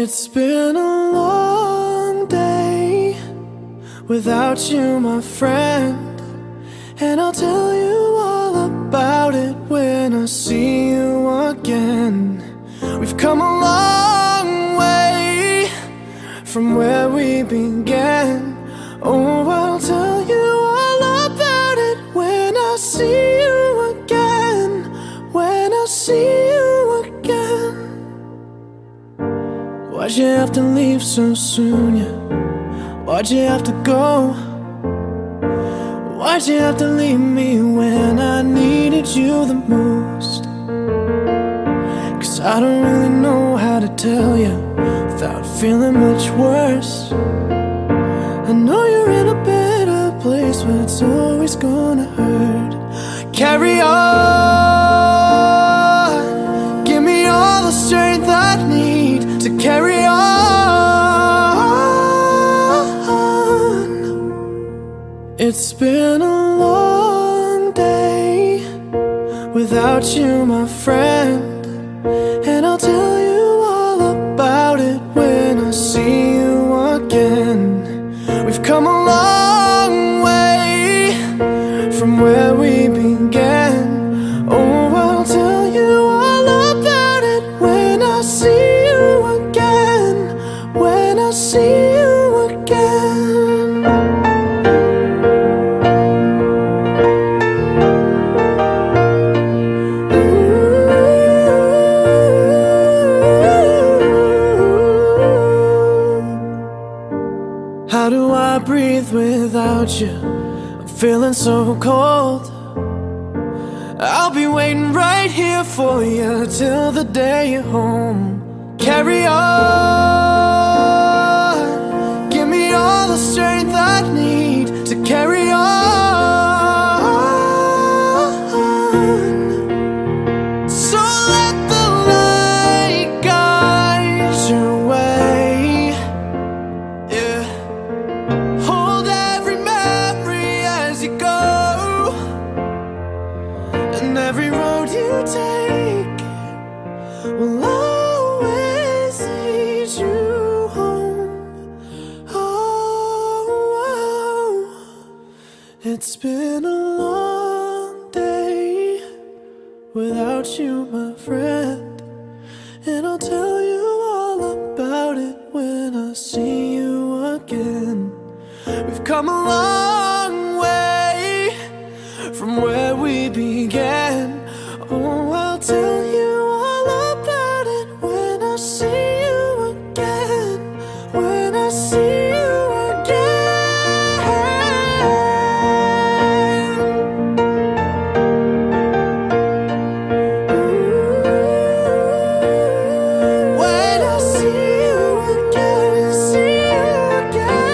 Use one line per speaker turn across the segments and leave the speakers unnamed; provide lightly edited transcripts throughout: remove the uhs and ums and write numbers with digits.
It's been a long day without you, my friend, and I'll tell you all about it when I see you again. We've come a long way from where we began. Oh, I'll tell you all about it when I see you again. When I see you again. Why'd you have to leave so soon, yeah? Why'd you have to go? Why'd you have to leave me when I needed you the most? 'Cause I don't really know how to tell you without feeling much worse. I know you're in a better place, but it's always gonna hurt. Carry on. Give me all the strength I need to carry on. It's been a long day without you, my friend, and I'll tell you all about it when I see you again. We've come a long way from where we began. Oh, I'll tell you all about it when I see you again. When I see you again. How do I breathe without you? I'm feeling so cold. I'll be waiting right here for you till the day you're home. Carry on. Give me all the strength I need to carry on. So let the light guide your way. Yeah. Hold every memory as you go, and every road you take will always lead you home. Oh, it's been a long day without you, my friend, and I'll tell you all about it when I see you again. We've come a long way from where we began. Oh, I'll tell you all about it when I see you again. When I see you again. When I see you again, see you again.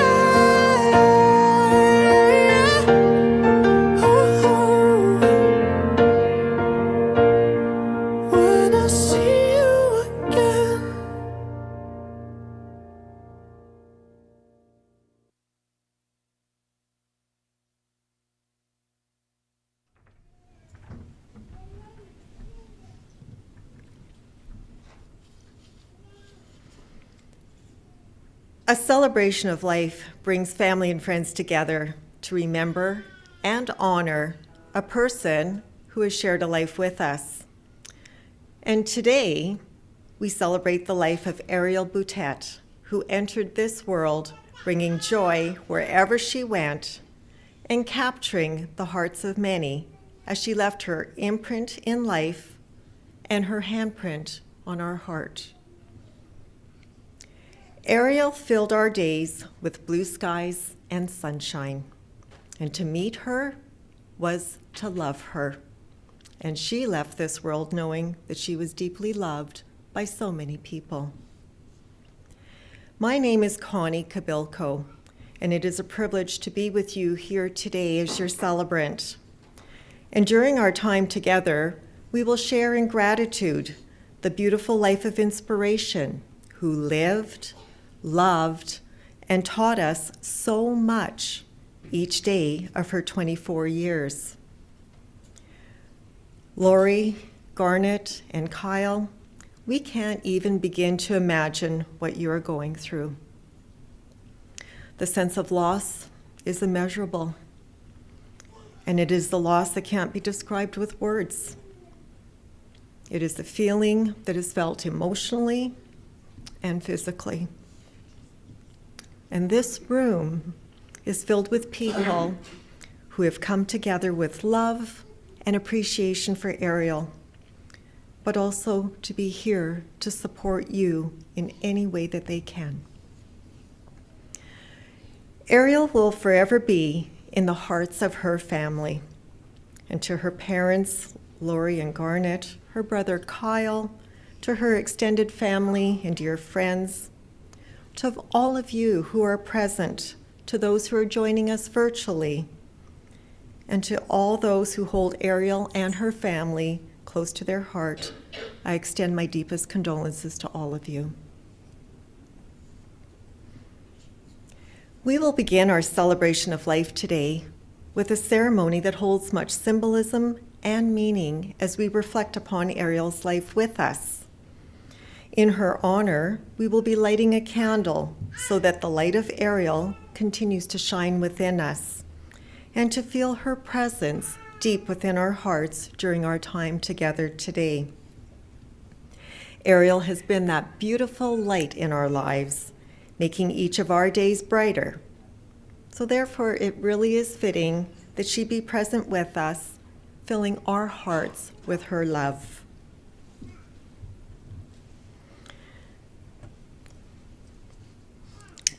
When I see you again.
A celebration of life brings family and friends together to remember and honor a person who has shared a life with us. And today, we celebrate the life of Ariel Boutet, who entered this world bringing joy wherever she went and capturing the hearts of many as she left her imprint in life and her handprint on our heart. Ariel filled our days with blue skies and sunshine, and to meet her was to love her. And she left this world knowing that she was deeply loved by so many people. My name is Connie Kabilko, and it is a privilege to be with you here today as your celebrant. And during our time together, we will share in gratitude the beautiful life of inspiration who lived, loved, and taught us so much each day of her 24 years. Lori, Garnet, and Kyle we can't even begin to imagine what you are going through. The sense of loss is immeasurable, and it is the loss that can't be described with words. It is the feeling that is felt emotionally and physically. And this room is filled with people who have come together with love and appreciation for Ariel, but also to be here to support you in any way that they can. Ariel will forever be in the hearts of her family, and to her parents, Lori and Garnet, her brother Kyle, to her extended family and dear friends, to all of you who are present, to those who are joining us virtually, and to all those who hold Ariel and her family close to their heart, I extend my deepest condolences to all of you. We will begin our celebration of life today with a ceremony that holds much symbolism and meaning as we reflect upon Ariel's life with us. In her honor, we will be lighting a candle so that the light of Ariel continues to shine within us and to feel her presence deep within our hearts during our time together today. Ariel has been that beautiful light in our lives, making each of our days brighter. So therefore, it really is fitting that she be present with us, filling our hearts with her love.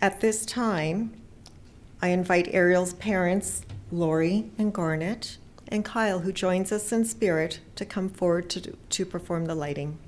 At this time, I invite Ariel's parents, Lori and Garnet, and Kyle, who joins us in spirit, to come forward to perform the lighting.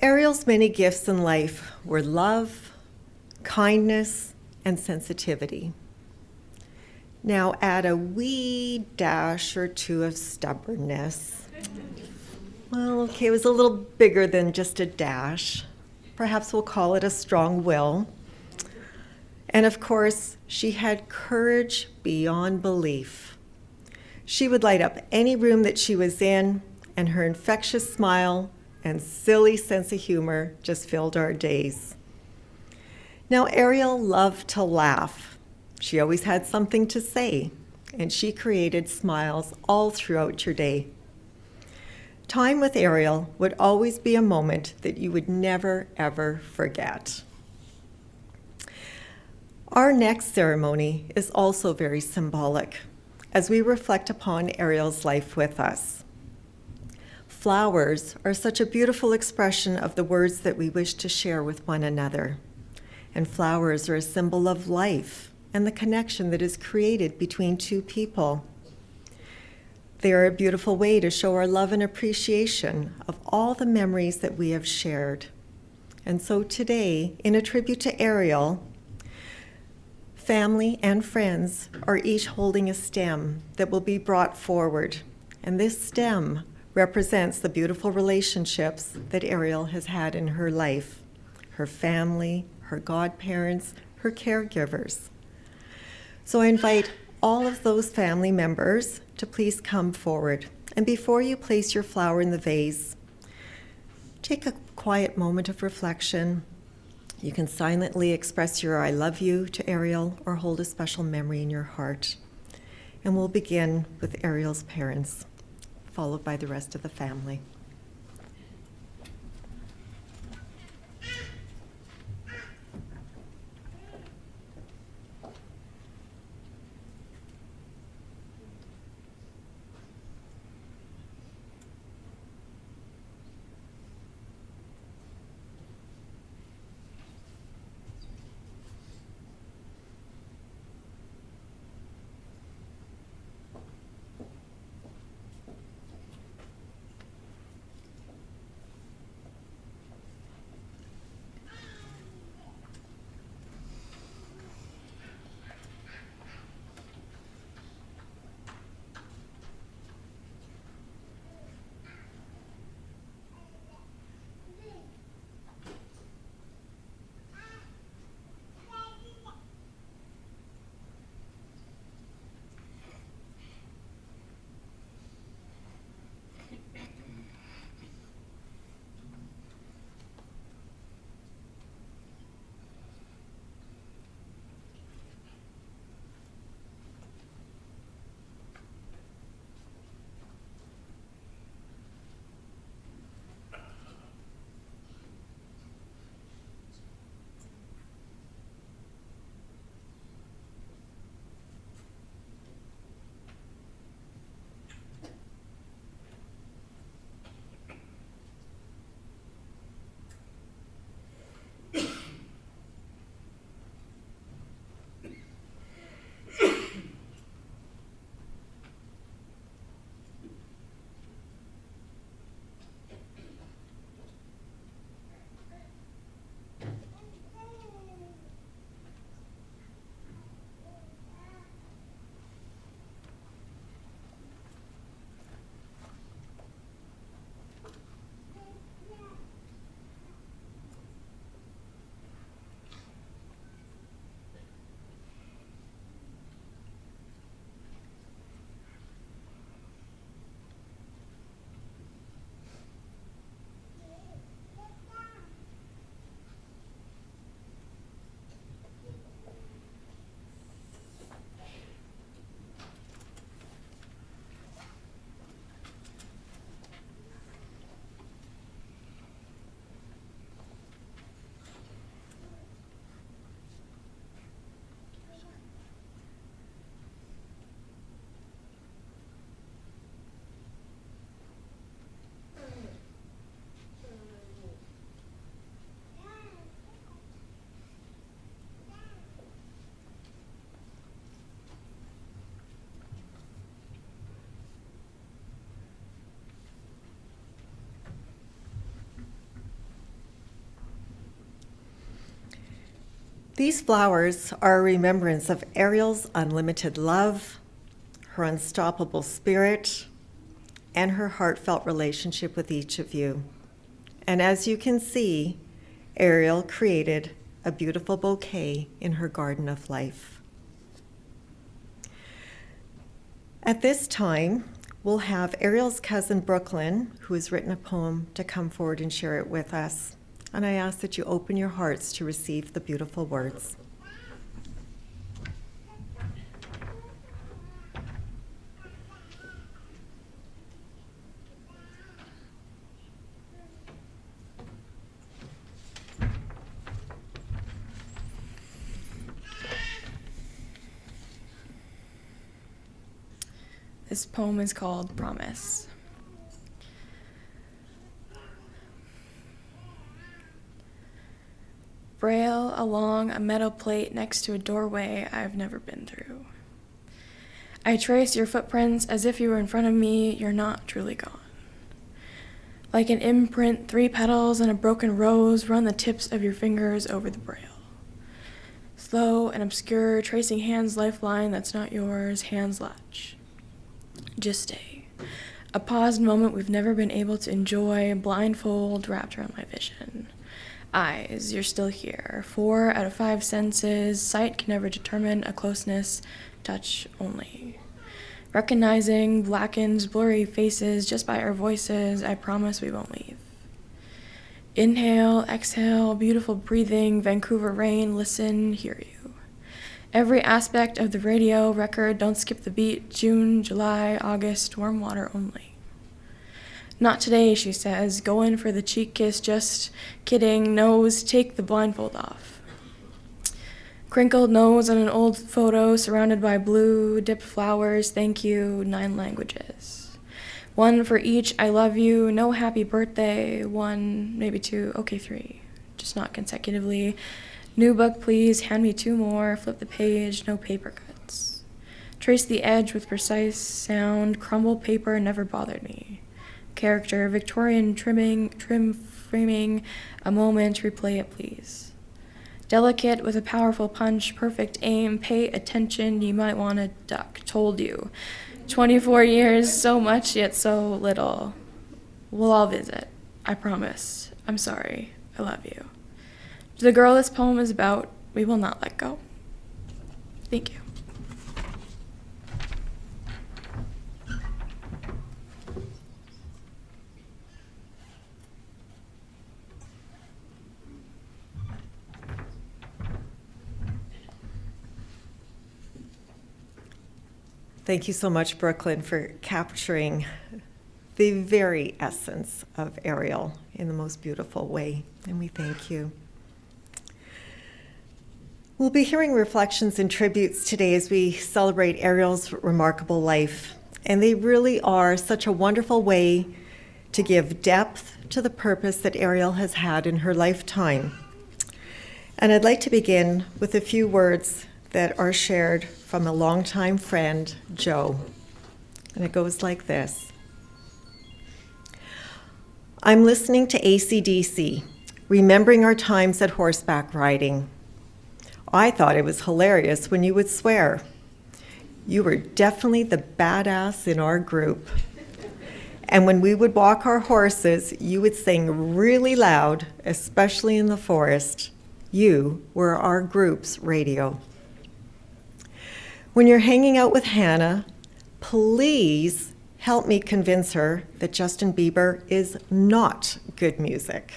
Ariel's many gifts in life were love, kindness, and sensitivity. Now add a wee dash or two of stubbornness. Well, okay, it was a little bigger than just a dash. Perhaps we'll call it a strong will. And of course, she had courage beyond belief. She would light up any room that she was in, and her infectious smile and silly sense of humor just filled our days. Now, Ariel loved to laugh. She always had something to say, and she created smiles all throughout your day. Time with Ariel would always be a moment that you would never, ever forget. Our next ceremony is also very symbolic as we reflect upon Ariel's life with us. Flowers are such a beautiful expression of the words that we wish to share with one another. And flowers are a symbol of life and the connection that is created between two people. They are a beautiful way to show our love and appreciation of all the memories that we have shared. And so today, in a tribute to Ariel, family and friends are each holding a stem that will be brought forward. And this stem represents the beautiful relationships that Ariel has had in her life, her family, her godparents, her caregivers. So I invite all of those family members to please come forward. And before you place your flower in the vase, take a quiet moment of reflection. You can silently express your I love you to Ariel or hold a special memory in your heart. And we'll begin with Ariel's parents, followed by the rest of the family. These flowers are a remembrance of Ariel's unlimited love, her unstoppable spirit, and her heartfelt relationship with each of you. And as you can see, Ariel created a beautiful bouquet in her garden of life. At this time, we'll have Ariel's cousin Brooklyn, who has written a poem, to come forward and share it with us. And I ask that you open your hearts to receive the beautiful words.
This poem is called Promise. Braille along a metal plate next to a doorway I've never been through. I trace your footprints as if you were in front of me, you're not truly gone. Like an imprint, 3 petals and a broken rose run the tips of your fingers over the braille. Slow and obscure, tracing hands' lifeline that's not yours, hands latch. Just stay. A paused moment we've never been able to enjoy, blindfold wrapped around my vision. Eyes, you're still here. 4 out of 5 senses, sight can never determine a closeness, touch only. Recognizing blackened, blurry faces just by our voices, I promise we won't leave. Inhale, exhale, beautiful breathing, Vancouver rain, listen, hear you. Every aspect of the radio record, don't skip the beat, June, July, August, warm water only. Not today, she says, go in for the cheek kiss, just kidding, nose, take the blindfold off. Crinkled nose on an old photo, surrounded by blue, dipped flowers, thank you, 9 languages. 1 for each, I love you, no happy birthday, 1, maybe 2, okay 3, just not consecutively. New book, please, hand me 2 more, flip the page, no paper cuts. Trace the edge with precise sound, crumble paper never bothered me. Character, Victorian trim framing, a moment, replay it please. Delicate with a powerful punch, perfect aim, pay attention, you might want to duck, told you. 24 years, so much yet so little. We'll all visit, I promise. I'm sorry, I love you. To the girl this poem is about, we will not let go. Thank you.
Thank you so much, Brooklyn, for capturing the very essence of Ariel in the most beautiful way, and we thank you. We'll be hearing reflections and tributes today as we celebrate Ariel's remarkable life, and they really are such a wonderful way to give depth to the purpose that Ariel has had in her lifetime. And I'd like to begin with a few words that are shared from a longtime friend, Joe. And it goes like this. I'm listening to AC/DC, remembering our times at horseback riding. I thought it was hilarious when you would swear. You were definitely the badass in our group. And when we would walk our horses, you would sing really loud, especially in the forest. You were our group's radio. When you're hanging out with Hannah, please help me convince her that Justin Bieber is not good music.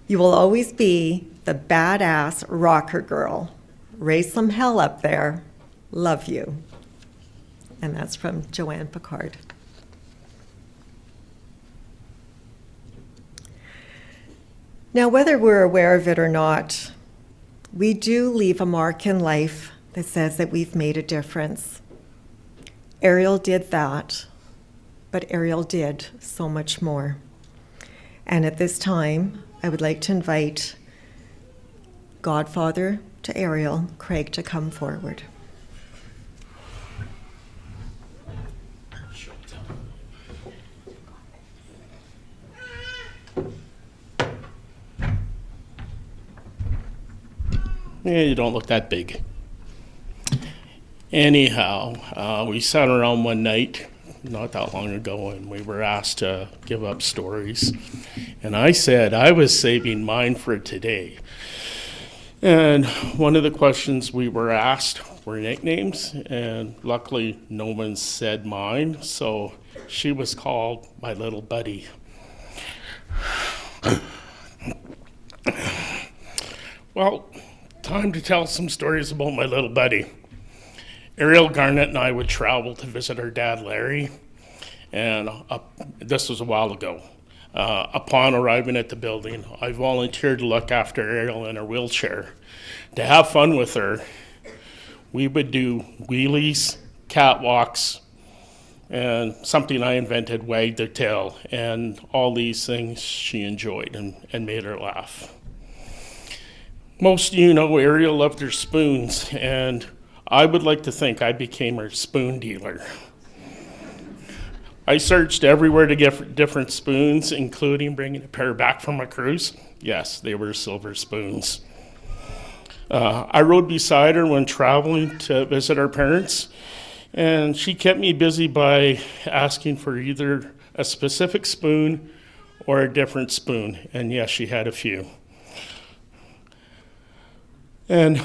You will always be the badass rocker girl. Raise some hell up there. Love you. And that's from Joanne Picard. Now, whether we're aware of it or not, we do leave a mark in life that says that we've made a difference. Ariel did that, but Ariel did so much more. And at this time, I would like to invite godfather to Ariel, Craig, to come forward.
You don't look that big. Anyhow, we sat around one night not that long ago, and we were asked to give up stories. And I said I was saving mine for today. And one of the questions we were asked were nicknames, and luckily no one said mine, so she was called my little buddy. Well, time to tell some stories about my little buddy. Ariel Garnett and I would travel to visit our dad, Larry, and this was a while ago. Upon arriving at the building, I volunteered to look after Ariel in her wheelchair. To have fun with her, we would do wheelies, catwalks, and something I invented, wag their tail, and all these things she enjoyed and made her laugh. Most of you know Ariel loved her spoons, and I would like to think I became her spoon dealer. I searched everywhere to get different spoons, including bringing a pair back from a cruise. Yes, they were silver spoons. I rode beside her when traveling to visit our parents, and she kept me busy by asking for either a specific spoon or a different spoon, and yes, she had a few. And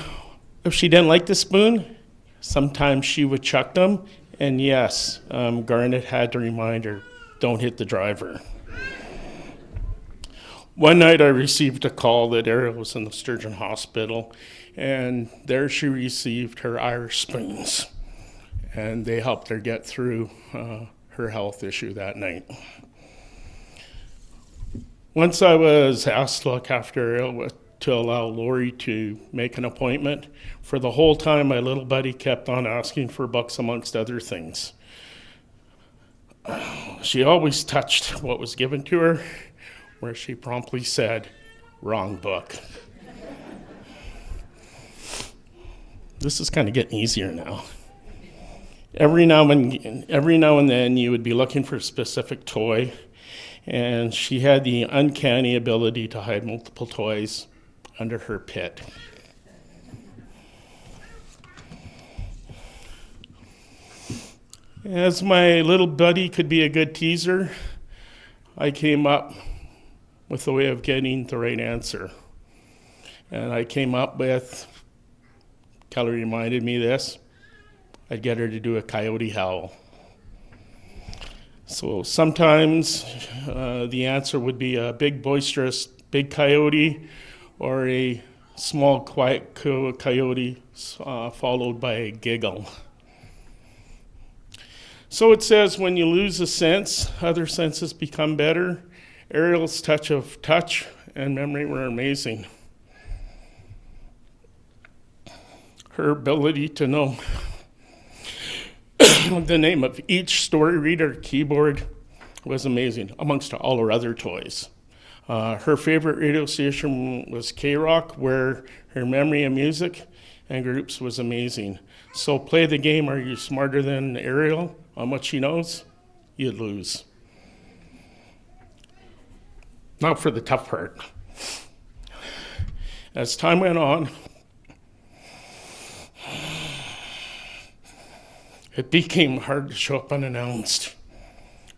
if she didn't like the spoon, sometimes she would chuck them, and yes, Garnet had to remind her, don't hit the driver. One night I received a call that Ariel was in the Sturgeon Hospital, and there she received her Irish spoons, and they helped her get through her health issue that night. Once I was asked to look after Ariel to allow Lori to make an appointment. For the whole time, my little buddy kept on asking for books amongst other things. She always touched what was given to her, where she promptly said, "Wrong book." This is kind of getting easier now. Every now and then you would be looking for a specific toy, and she had the uncanny ability to hide multiple toys under her pit. As my little buddy could be a good teaser, I came up with a way of getting the right answer. And I came up with, Kelly reminded me this, I'd get her to do a coyote howl. So sometimes the answer would be a big boisterous big coyote, or a small quiet coyote followed by a giggle. So it says when you lose a sense, other senses become better. Ariel's touch and memory were amazing. Her ability to know the name of each story reader keyboard was amazing, amongst all her other toys. Her favorite radio station was K-Rock, where her memory of music and groups was amazing. So play the game, are you smarter than Ariel on what she knows? You'd lose. Now for the tough part. As time went on, it became hard to show up unannounced.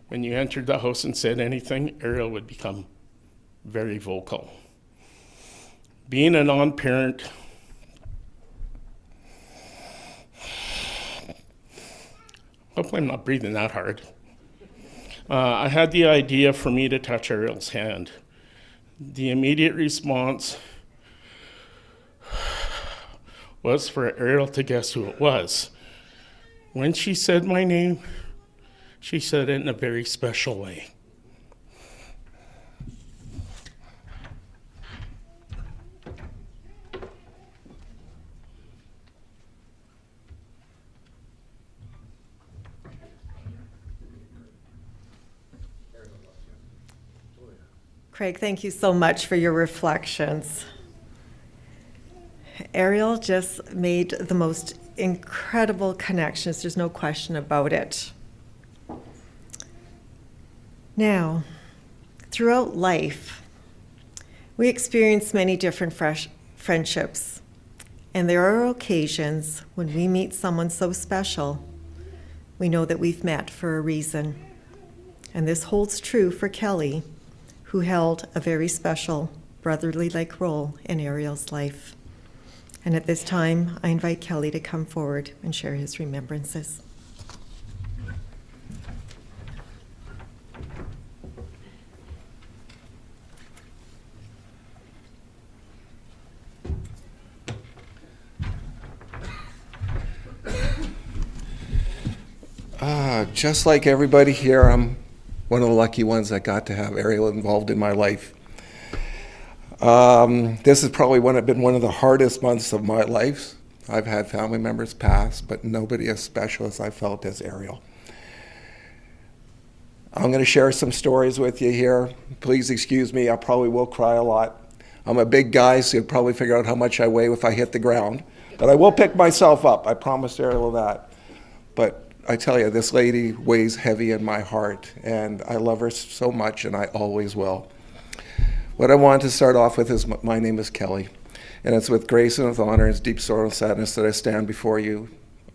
When you entered the house and said anything, Ariel would become very vocal. Being a non-parent, hopefully I'm not breathing that hard. I had the idea for me to touch Ariel's hand. The immediate response was for Ariel to guess who it was. When she said my name, she said it in a very special way.
Craig, thank you so much for your reflections. Ariel just made the most incredible connections. There's no question about it. Now, throughout life, we experience many different friendships. And there are occasions when we meet someone so special, we know that we've met for a reason. And this holds true for Kelly, who held a very special brotherly-like role in Ariel's life. And at this time, I invite Kelly to come forward and share his remembrances.
Just like everybody here, I'm one of the lucky ones that got to have Ariel involved in my life. This has probably been one of the hardest months of my life. I've had family members pass, but nobody as special as I felt as Ariel. I'm going to share some stories with you here. Please excuse me, I probably will cry a lot. I'm a big guy, so you'll probably figure out how much I weigh if I hit the ground. But I will pick myself up, I promised Ariel that. But I tell you, this lady weighs heavy in my heart, and I love her so much, and I always will. What I want to start off with is my name is Kelly, and it's with grace and with honor and deep sorrow and sadness that I stand before you,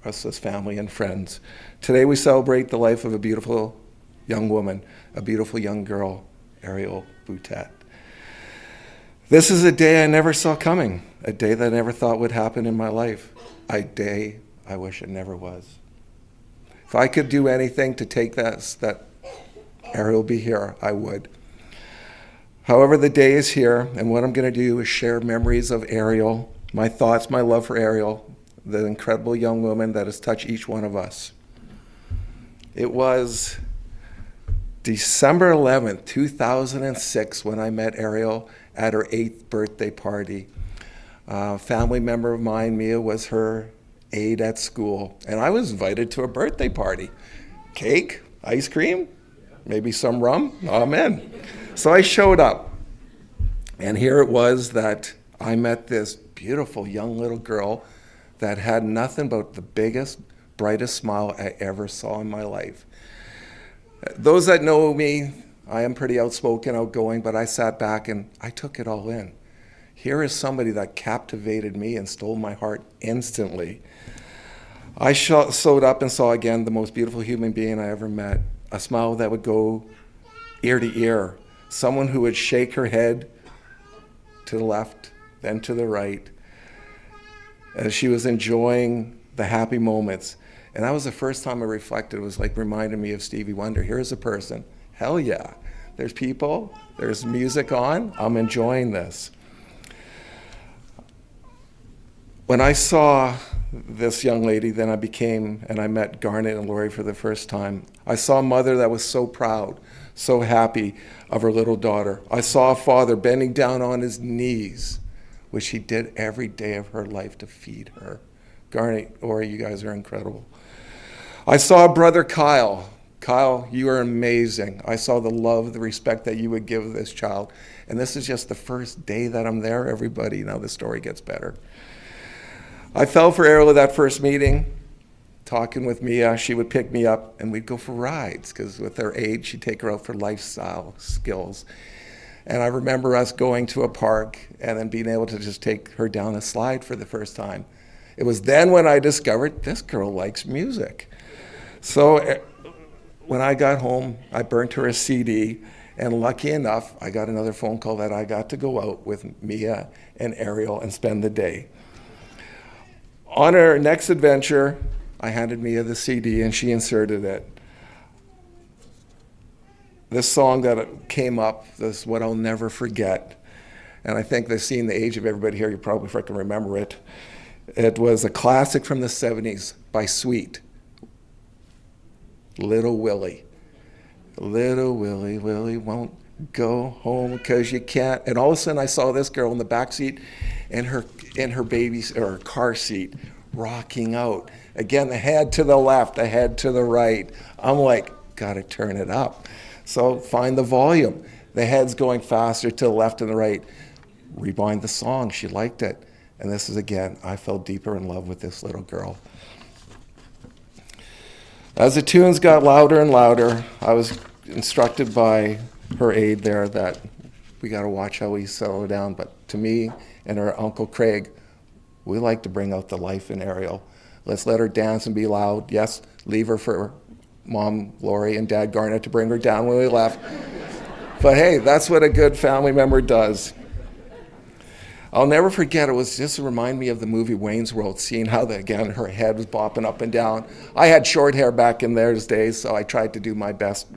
us as family and friends. Today we celebrate the life of a beautiful young woman, a beautiful young girl, Ariel Boutet. This is a day I never saw coming, a day that I never thought would happen in my life, a day I wish it never was. If I could do anything to take that Ariel be here, I would. However, the day is here, and what I'm going to do is share memories of Ariel, my thoughts, my love for Ariel, the incredible young woman that has touched each one of us. It was December 11th, 2006, when I met Ariel at her 8th birthday party. A family member of mine, Mia, was her aide at school, and I was invited to a birthday party. Cake, ice cream, maybe some rum, amen. So I showed up, and here it was that I met this beautiful young little girl that had nothing but the biggest, brightest smile I ever saw in my life. Those that know me, I am pretty outspoken, outgoing, but I sat back and I took it all in. Here is somebody that captivated me and stole my heart instantly. I showed up and saw again the most beautiful human being I ever met, a smile that would go ear to ear, someone who would shake her head to the left, then to the right, as she was enjoying the happy moments. And that was the first time I reflected. It was like reminding me of Stevie Wonder. Here's a person, hell yeah. There's people, there's music on, I'm enjoying this. When I saw this young lady, then I met Garnet and Lori for the first time. I saw a mother that was so proud, so happy of her little daughter. I saw a father bending down on his knees, which he did every day of her life to feed her. Garnet, Lori, you guys are incredible. I saw brother Kyle. Kyle, you are amazing. I saw the love, the respect that you would give this child. And this is just the first day that I'm there, everybody. Now the story gets better. I fell for Ariel at that first meeting, talking with Mia. She would pick me up and we'd go for rides, because with her age, she'd take her out for lifestyle skills. And I remember us going to a park and then being able to just take her down a slide for the first time. It was then when I discovered this girl likes music. So when I got home, I burnt her a CD, and lucky enough, I got another phone call that I got to go out with Mia and Ariel and spend the day. On our next adventure, I handed Mia the CD and she inserted it. This song that came up, this What I'll Never Forget, and I think they've seen the age of everybody here, you probably freaking remember it. It was a classic from the 70s by Sweet. Little Willie. Little Willie, Willie won't go home because you can't. And all of a sudden I saw this girl in the back seat in her baby's or car seat rocking out. Again, the head to the left, the head to the right. I'm like, gotta turn it up. So find the volume. The head's going faster to the left and the right. Rewind the song, she liked it. And this is again, I fell deeper in love with this little girl. As the tunes got louder and louder, I was instructed by her aide there that we got to watch how we settle down. But to me and her Uncle Craig, We like to bring out the life in Ariel. Let's let her dance and be loud. Yes, leave her for Mom Lori and Dad Garnet to bring her down when we left. But hey, that's what a good family member does. I'll never forget, it was just to remind me of the movie Wayne's World, seeing how, again, her head was bopping up and down. I had short hair back in those days, so I tried to do my best.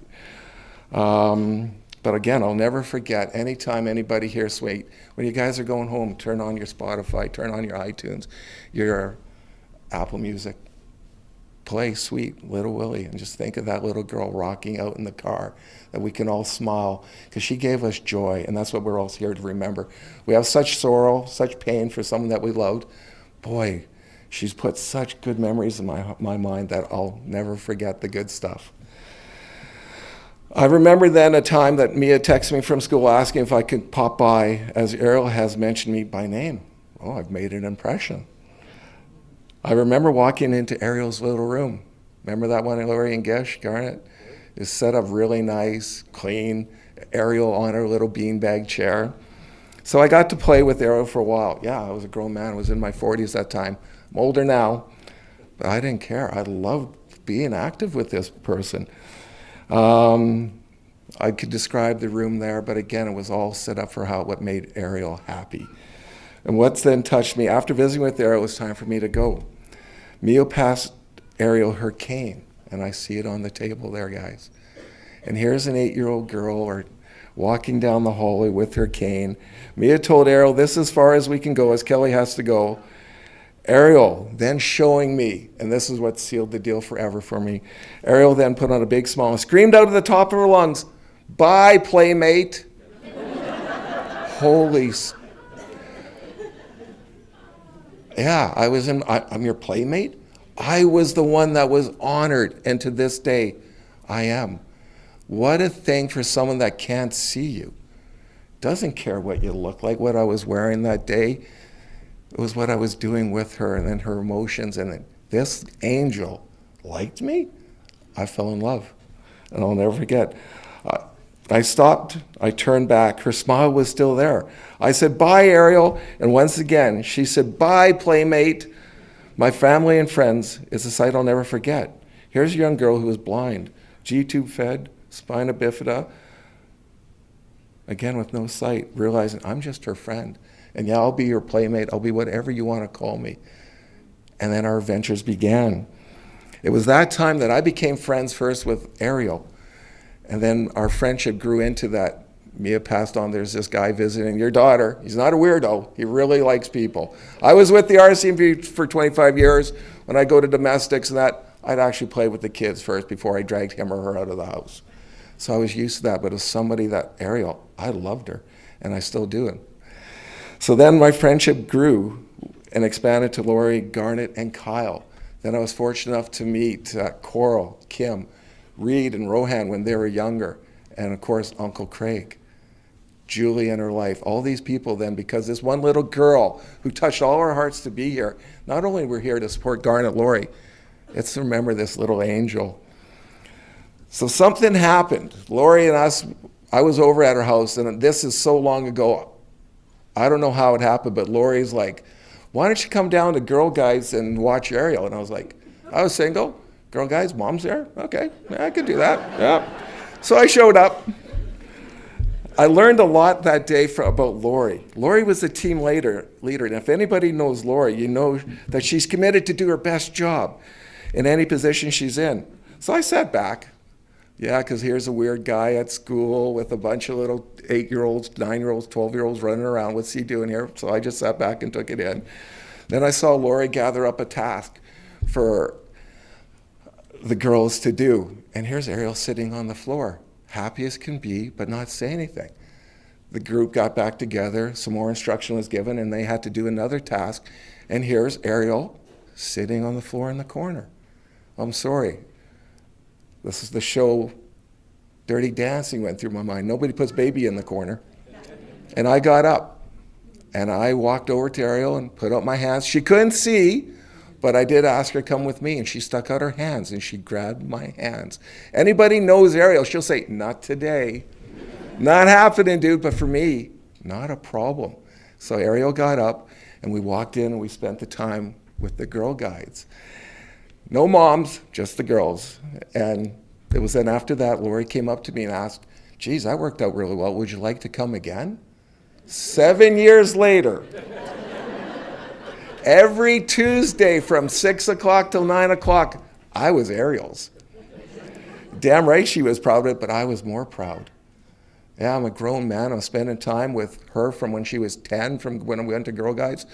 But again, I'll never forget, anytime anybody here, Sweet, when you guys are going home, turn on your Spotify, turn on your iTunes, your Apple Music, play Sweet Little Willie, and just think of that little girl rocking out in the car, that we can all smile, because she gave us joy, and that's what we're all here to remember. We have such sorrow, such pain for someone that we loved. Boy, she's put such good memories in my mind that I'll never forget the good stuff. I remember then a time that Mia texted me from school asking if I could pop by, as Ariel has mentioned me by name. Oh, I've made an impression. I remember walking into Ariel's little room. Remember that one, Lori and Gish, Garnet? It's set up really nice, clean, Ariel on her little beanbag chair. So I got to play with Ariel for a while. Yeah, I was a grown man. I was in my 40s that time. I'm older now, but I didn't care. I loved being active with this person. I could describe the room there, but again, it was all set up for what made Ariel happy. And what's then touched me, after visiting with Ariel, it was time for me to go. Mia passed Ariel her cane, and I see it on the table there, guys. And here's an 8-year-old girl walking down the hallway with her cane. Mia told Ariel, this is as far as we can go, as Kelly has to go. Ariel then showing me, and this is what sealed the deal forever for me, Ariel then put on a big smile and screamed out of the top of her lungs, "Bye, Playmate." Holy yeah, I'm your playmate. I was the one that was honored, and to this day, I am. What a thing for someone that can't see you. Doesn't care what you look like, what I was wearing that day. It was what I was doing with her, and then her emotions, and this angel liked me. I fell in love, and I'll never forget. I stopped, I turned back, her smile was still there. I said, "Bye, Ariel," and once again, she said, "Bye, Playmate." My family and friends is a sight I'll never forget. Here's a young girl who was blind, G-tube fed, spina bifida, again with no sight, realizing I'm just her friend. And yeah, I'll be your playmate, I'll be whatever you want to call me. And then our adventures began. It was that time that I became friends first with Ariel. And then our friendship grew into that. Mia passed on, there's this guy visiting your daughter. He's not a weirdo. He really likes people. I was with the RCMP for 25 years. When I go to domestics and that, I'd actually play with the kids first before I dragged him or her out of the house. So I was used to that, but as somebody that, Ariel, I loved her, and I still do it. So then my friendship grew and expanded to Lori, Garnet, and Kyle. Then I was fortunate enough to meet Coral, Kim, Reed, and Rohan when they were younger, and of course, Uncle Craig. Julie and her life, all these people then, because this one little girl who touched all our hearts to be here, not only we're here to support Garnet Lori, it's to remember this little angel. So something happened. Lori and us, I was over at her house, and this is so long ago, I don't know how it happened, but Lori's like, "Why don't you come down to Girl Guides and watch Ariel?" And I was like, I was single, Girl Guides, Mom's there? Okay, yeah, I could do that, yeah. So I showed up. I learned a lot that day about Lori. Lori was the team leader, and if anybody knows Lori, you know that she's committed to do her best job in any position she's in. So I sat back. Yeah, because here's a weird guy at school with a bunch of little 8-year-olds, 9-year-olds, 12-year-olds running around. What's he doing here? So I just sat back and took it in. Then I saw Lori gather up a task for the girls to do. And here's Ariel sitting on the floor, happy as can be, but not say anything. The group got back together, some more instruction was given, and they had to do another task. And here's Ariel sitting on the floor in the corner. I'm sorry. This is the show Dirty Dancing went through my mind. Nobody puts baby in the corner. And I got up, and I walked over to Ariel and put out my hands. She couldn't see, but I did ask her to come with me, and she stuck out her hands, and she grabbed my hands. Anybody knows Ariel, she'll say, "Not today. Not happening, dude," but for me, not a problem. So Ariel got up, And we walked in and we spent the time with the Girl Guides. No moms, just the girls. And it was then after that, Lori came up to me and asked, geez, that worked out really well. Would you like to come again? 7 years later, every Tuesday from 6 o'clock till 9 o'clock, I was Ariel's. Damn right she was proud of it, but I was more proud. Yeah, I'm a grown man. I'm spending time with her from when she was 10, from when we went to Girl Guides,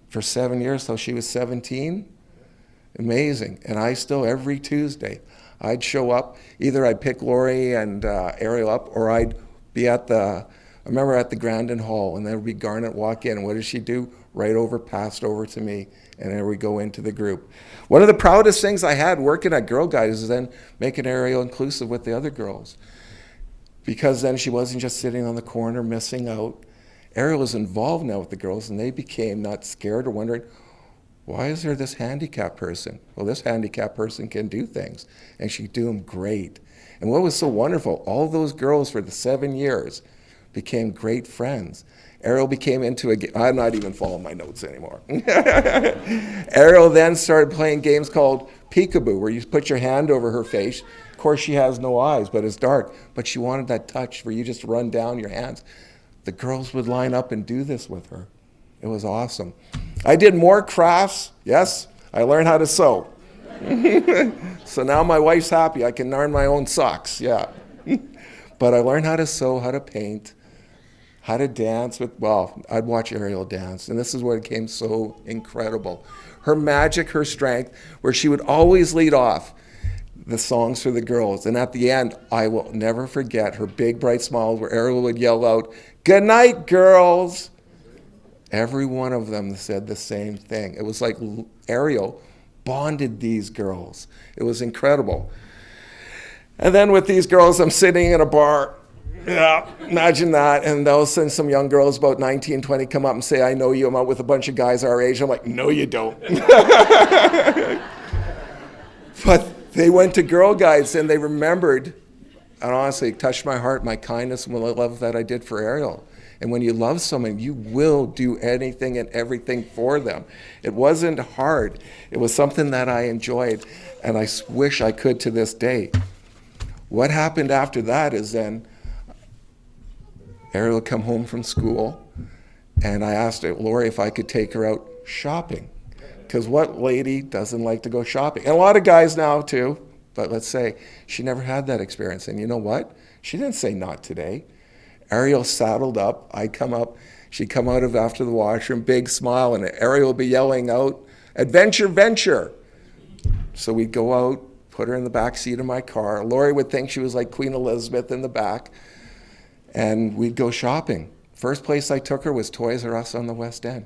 for 7 years till she was 17. Amazing. And I still, every Tuesday, I'd show up. Either I'd pick Lori and Ariel up, or I'd be at I remember at the Grandin Hall, and there would be Garnet walk in. And what does she do? Right over, passed over to me, and there we go into the group. One of the proudest things I had working at Girl Guides is then making Ariel inclusive with the other girls. Because then she wasn't just sitting on the corner missing out. Ariel was involved now with the girls, and they became not scared or wondering, why is there this handicapped person? Well, this handicapped person can do things, and she could do them great. And what was so wonderful, all those girls for the 7 years became great friends. Ariel became into I'm not even following my notes anymore. Ariel then started playing games called peekaboo, where you put your hand over her face. Of course, she has no eyes, but it's dark. But she wanted that touch where you just run down your hands. The girls would line up and do this with her. It was awesome. I did more crafts. Yes, I learned how to sew. So now my wife's happy. I can darn my own socks, yeah. But I learned how to sew, how to paint, how to dance I'd watch Ariel dance, and this is what became so incredible. Her magic, her strength, where she would always lead off the songs for the girls. And at the end, I will never forget her big, bright smile where Ariel would yell out, "Good night, girls." Every one of them said the same thing. It was like Ariel bonded these girls. It was incredible. And then with these girls, I'm sitting in a bar. Yeah, imagine that. And all of a sudden, some young girls, about 19, 20, come up and say, "I know you." I'm out with a bunch of guys our age. I'm like, "No, you don't." But they went to Girl Guides and they remembered, and honestly, it touched my heart, my kindness and the love that I did for Ariel. And when you love someone, you will do anything and everything for them. It wasn't hard. It was something that I enjoyed, and I wish I could to this day. What happened after that is then Ariel would come home from school, and I asked Lori if I could take her out shopping. Because what lady doesn't like to go shopping? And a lot of guys now too, but let's say she never had that experience. And you know what? She didn't say not today. Ariel saddled up, I'd come up, she'd come out of after the washroom, big smile, and Ariel would be yelling out, "Adventure, venture." So we'd go out, put her in the back seat of my car. Lori would think she was like Queen Elizabeth in the back, and we'd go shopping. First place I took her was Toys R Us on the West End.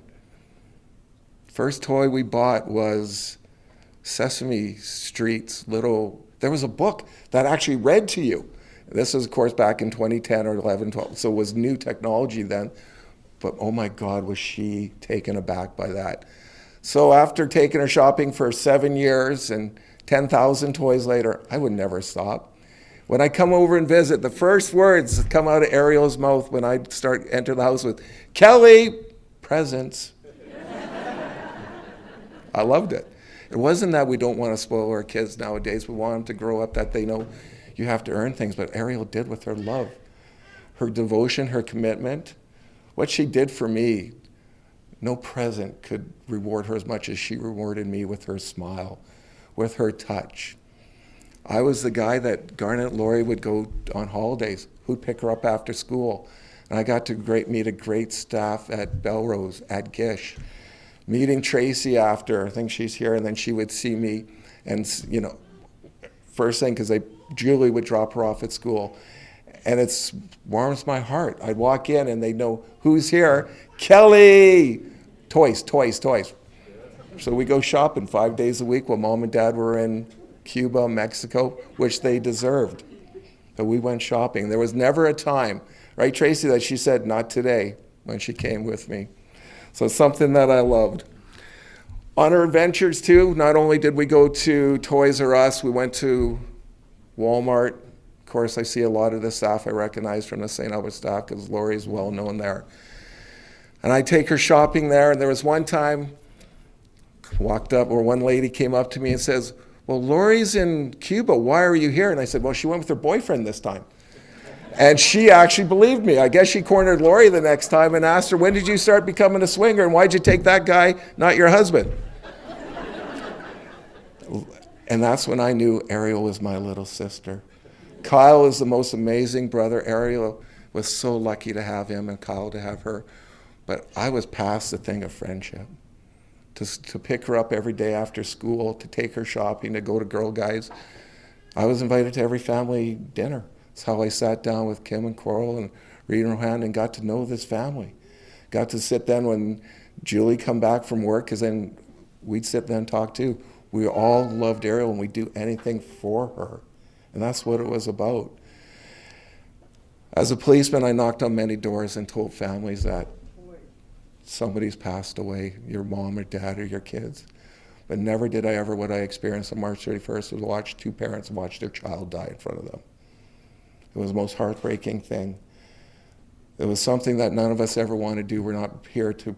First toy we bought was Sesame Street's there was a book that actually read to you. This was, of course, back in 2010 or 11, 12, so it was new technology then. But oh my God, was she taken aback by that. So after taking her shopping for 7 years and 10,000 toys later, I would never stop. When I come over and visit, the first words that come out of Ariel's mouth when I enter the house with, "Kelly, presents." I loved it. It wasn't that we don't want to spoil our kids nowadays. We want them to grow up that they know you have to earn things. But Ariel did with her love, her devotion, her commitment. What she did for me, no present could reward her as much as she rewarded me with her smile, with her touch. I was the guy that Garnet and Lori would go on holidays, who'd pick her up after school. And I got to meet a great staff at Belrose, at Gish. Meeting Tracy after, I think she's here, and then she would see me, and first thing, because Julie would drop her off at school, and it warms my heart. I'd walk in and they'd know who's here. Kelly, toys. So we go shopping 5 days a week while Mom and Dad were in Cuba, Mexico, which they deserved. But we went shopping. There was never a time, right, Tracy, that she said, "Not today," when she came with me. So something that I loved. On our adventures too, not only did we go to Toys R Us, we went to Walmart. Of course, I see a lot of the staff I recognize from the St. Albert staff because Lori's well known there. And I'd take her shopping there, and there was one time, walked up, or one lady came up to me and says, well, Lori's in Cuba, why are you here? And I said, well, she went with her boyfriend this time. And she actually believed me. I guess she cornered Lori the next time and asked her, when did you start becoming a swinger, and why'd you take that guy, not your husband? And that's when I knew Ariel was my little sister. Kyle is the most amazing brother. Ariel was so lucky to have him and Kyle to have her. But I was past the thing of friendship. To pick her up every day after school, to take her shopping, to go to Girl Guides. I was invited to every family dinner. That's how I sat down with Kim and Coral and Reed and Rohan and got to know this family. Got to sit then when Julie come back from work, because then we'd sit there and talk too. We all loved Ariel and we'd do anything for her. And that's what it was about. As a policeman, I knocked on many doors and told families that somebody's passed away, your mom or dad or your kids. But never did I ever, what I experienced on March 31st, was watch two parents watch their child die in front of them. It was the most heartbreaking thing. It was something that none of us ever want to do. We're not here to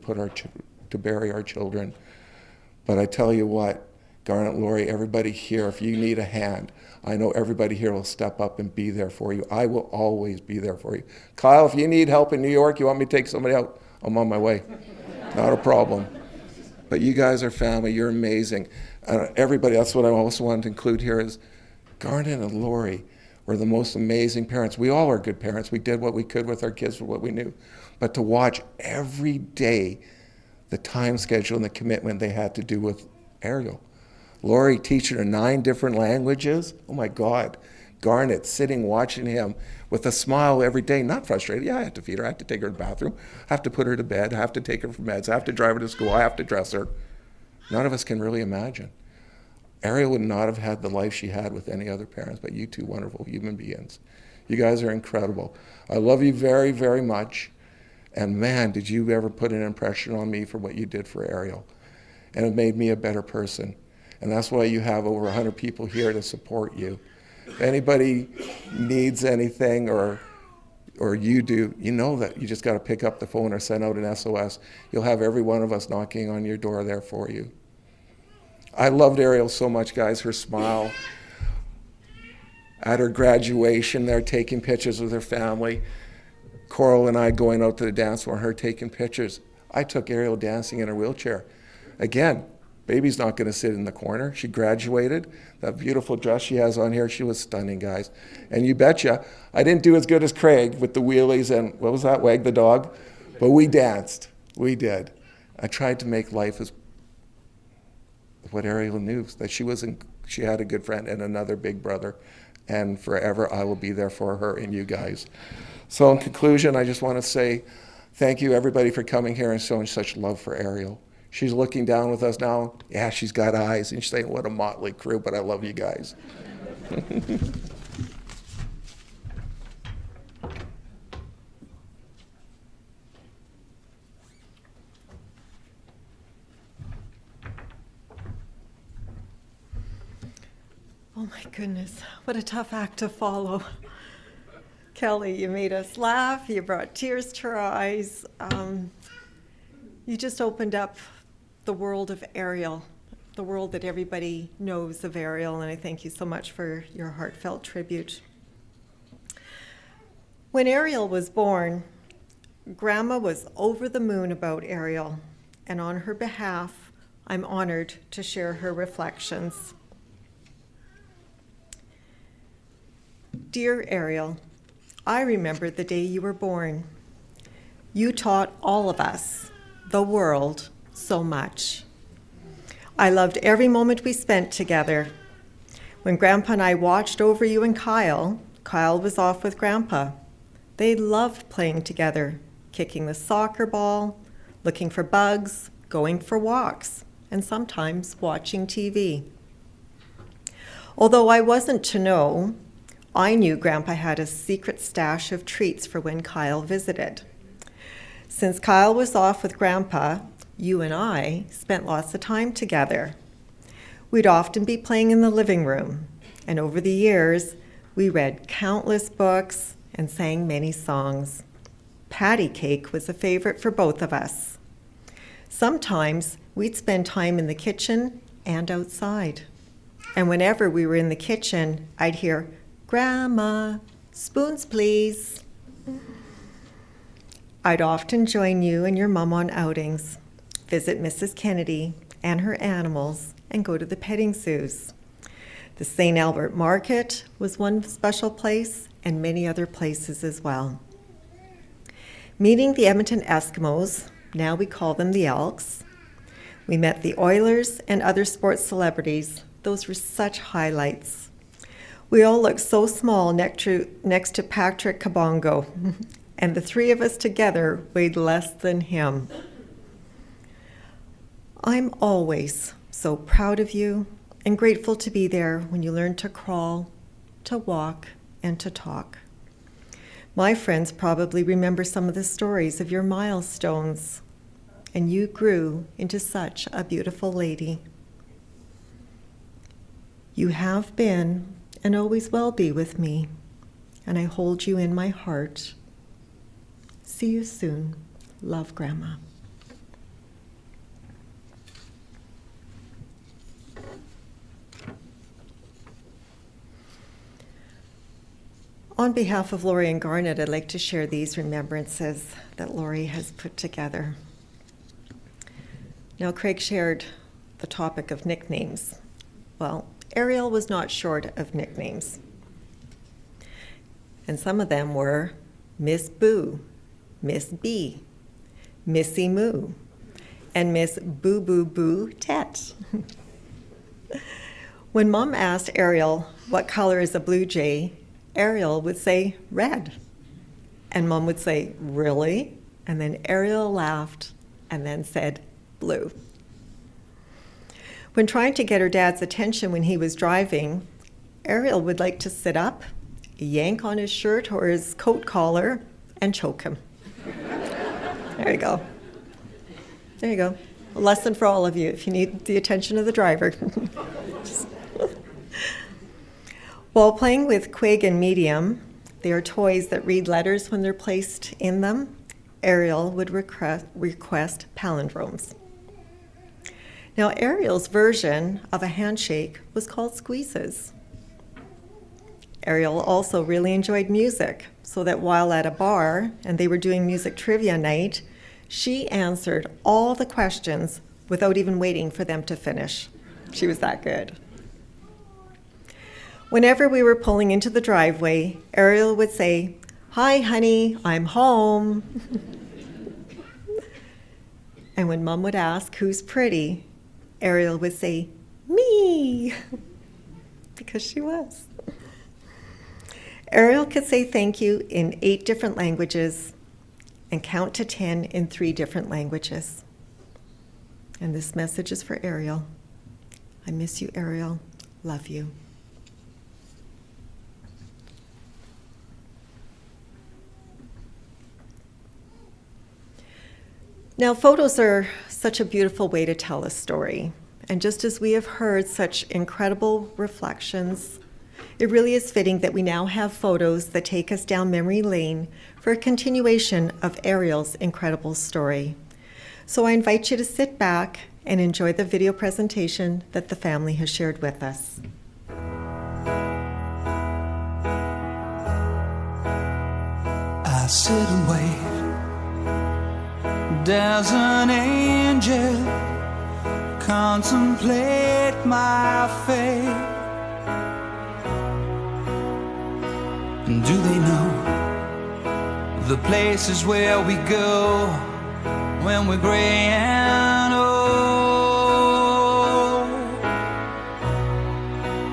to bury our children. But I tell you what, Garnet, Lori, everybody here, if you need a hand, I know everybody here will step up and be there for you. I will always be there for you. Kyle, if you need help in New York, you want me to take somebody out, I'm on my way. Not a problem. But you guys are family. You're amazing. Everybody, that's what I also wanted to include here is Garnet and Lori were the most amazing parents. We all are good parents. We did what we could with our kids for what we knew. But to watch every day the time schedule and the commitment they had to do with Ariel. Lori teaching her 9 different languages. Oh my God. Garnet sitting watching him with a smile every day, not frustrated. Yeah, I have to feed her. I have to take her to the bathroom. I have to put her to bed. I have to take her for meds. I have to drive her to school. I have to dress her. None of us can really imagine. Ariel would not have had the life she had with any other parents, but you two wonderful human beings. You guys are incredible. I love you very, very much. And man, did you ever put an impression on me for what you did for Ariel. And it made me a better person. And that's why you have over 100 people here to support you. If anybody needs anything or you do, you know that you just got to pick up the phone or send out an SOS. You'll have every one of us knocking on your door there for you. I loved Ariel so much, guys, her smile. At her graduation, they're taking pictures with her family. Coral and I going out to the dance floor and her taking pictures. I took Ariel dancing in her wheelchair. Again, baby's not going to sit in the corner. She graduated. That beautiful dress she has on here, she was stunning, guys. And you betcha, I didn't do as good as Craig with the wheelies and, what was that, Wag the Dog? But we danced. We did. I tried to make life as what Ariel knew, that she had a good friend and another big brother. And forever, I will be there for her and you guys. So in conclusion, I just want to say thank you, everybody, for coming here and showing such love for Ariel. She's looking down with us now. Yeah, she's got eyes, and she's saying, what a motley crew, but I love you guys.
Oh my goodness, what a tough act to follow. Kelly, you made us laugh, you brought tears to our eyes. You just opened up the world of Ariel, the world that everybody knows of Ariel, and I thank you so much for your heartfelt tribute. When Ariel was born, Grandma was over the moon about Ariel, and on her behalf, I'm honored to share her reflections. Dear Ariel, I remember the day you were born. You taught all of us, the world, so much. I loved every moment we spent together. When Grandpa and I watched over you and Kyle was off with Grandpa. They loved playing together, kicking the soccer ball, looking for bugs, going for walks, and sometimes watching TV. Although I wasn't to know, I knew Grandpa had a secret stash of treats for when Kyle visited. Since Kyle was off with Grandpa, you and I spent lots of time together. We'd often be playing in the living room, and over the years, we read countless books and sang many songs. patty cake was a favorite for both of us. Sometimes we'd spend time in the kitchen and outside. And whenever we were in the kitchen, I'd hear, "Grandma, spoons please." I'd often join you and your mom on outings, visit Mrs. Kennedy and her animals, and go to the petting zoos. The St. Albert Market was one special place, and many other places as well. Meeting the Edmonton Eskimos, now we call them the Elks. We met the Oilers and other sports celebrities. Those were such highlights. We all looked so small next to Patrick Kabongo, and the three of us together weighed less than him. I'm always so proud of you and grateful to be there when you learned to crawl, to walk, and to talk. My friends probably remember some of the stories of your milestones, and you grew into such a beautiful lady. You have been and always will be with me, and I hold you in my heart. See you soon. Love, Grandma. On behalf of Lori and Garnet, I'd like to share these remembrances that Lori has put together. Now, Craig shared the topic of nicknames. Well, Ariel was not short of nicknames. And some of them were Miss Boo, Miss B, Missy Moo, and Miss Boo Boo Boo Tet. When Mom asked Ariel what color is a blue jay, Ariel would say red. And Mom would say, really? And then Ariel laughed and then said blue. When trying to get her dad's attention when he was driving, Ariel would like to sit up, yank on his shirt or his coat collar, and choke him. There you go. There you go. A lesson for all of you if you need the attention of the driver. While playing with Quig and Medium, they are toys that read letters when they're placed in them, Ariel would request palindromes. Now, Ariel's version of a handshake was called squeezes. Ariel also really enjoyed music, so that while at a bar and they were doing music trivia night, she answered all the questions without even waiting for them to finish. She was that good. Whenever we were pulling into the driveway, Ariel would say, "Hi, honey, I'm home." And when Mom would ask who's pretty, Ariel would say, "Me," because she was. Ariel could say thank you in 8 different languages and count to 10 in 3 different languages. And this message is for Ariel. I miss you, Ariel. Love you. Now, photos are such a beautiful way to tell a story. And just as we have heard such incredible reflections, it really is fitting that we now have photos that take us down memory lane for a continuation of Ariel's incredible story. So I invite you to sit back and enjoy the video presentation that the family has shared with us.
I sit and wait. Does an angel contemplate my fate? And do they know the places where we go when we're gray and old?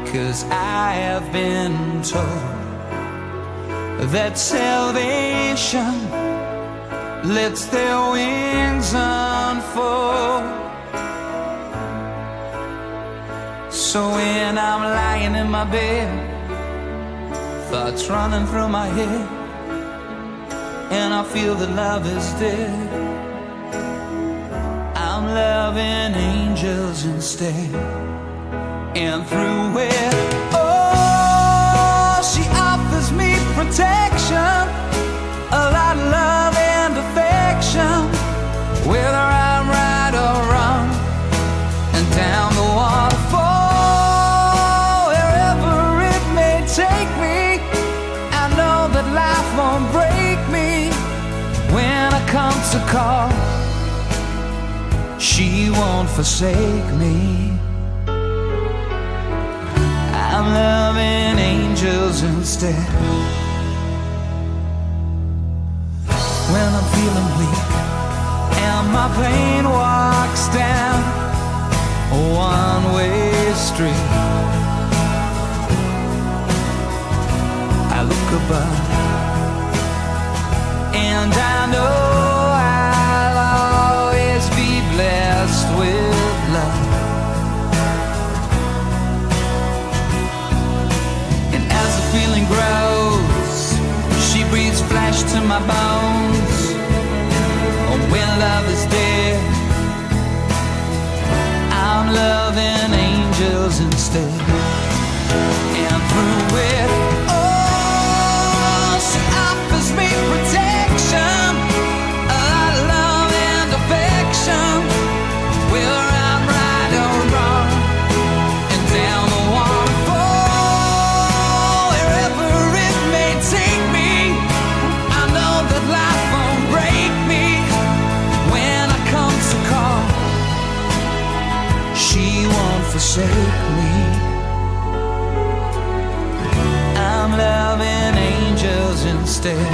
'Cause I have been told that salvation lets their wings unfold. So when I'm lying in my bed, thoughts running through my head, and I feel that love is dead, I'm loving angels instead. And through it, oh, she offers me protection, a lot of love and
call, she won't forsake me. I'm loving angels instead. When I'm feeling weak and my plane walks down a one-way street, I look above and I know I'll always be blessed with love. And as the feeling grows, she breathes flesh to my bones. Oh, when love is dead, I'm loving angels instead. And through it, she offers me protection, a lot of love and affection, whether I'm right or wrong, and down the waterfall, wherever it may take me, I know that life won't break me. When I come to call, she won't forsake me. I'm loving angels instead.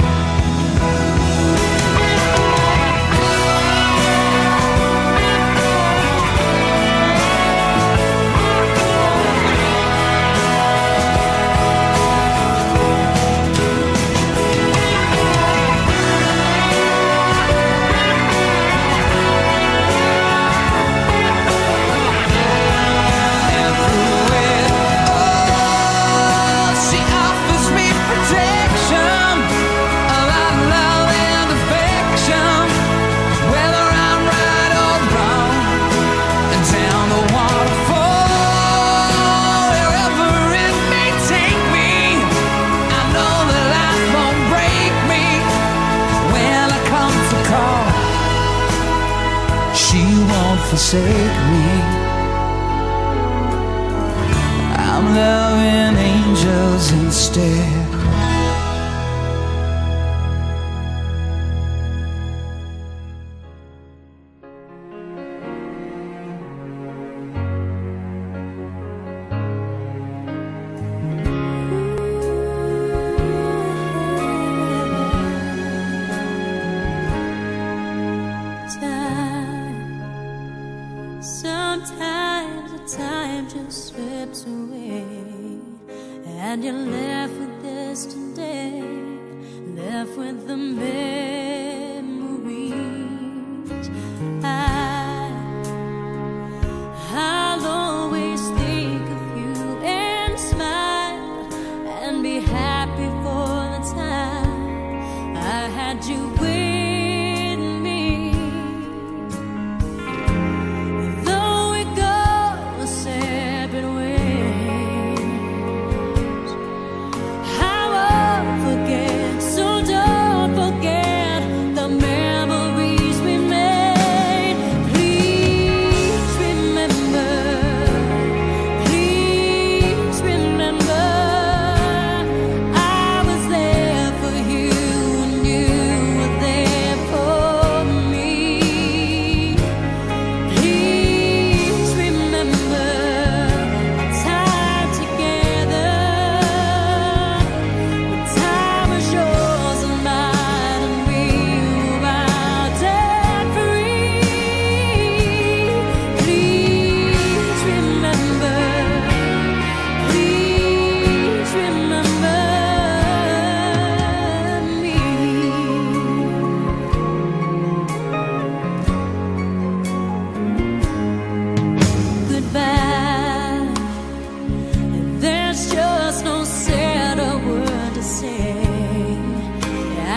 Forsake me. I'm loving angels instead.
Sometimes the time just slips away, and you're left with yesterday, left with the memories. I'll always think of you and smile and be happy for the time I had you with me. Though we go separate ways, I won't forget, so don't forget the memories we made. Please remember, I was there for you and you were there for me. Please remember our time together. The time was yours and mine, and we were debt free. Please remember, me. Goodbye. There's just no said a word to say,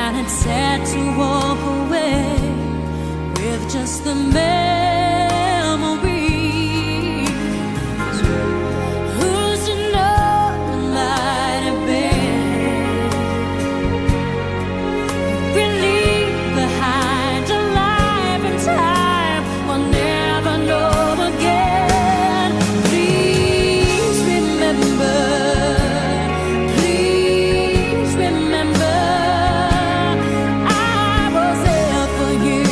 and it's sad to walk away with just the memories. Who's to know what might have been? We leave behind a life and time we'll never know again. Please remember, I was there for you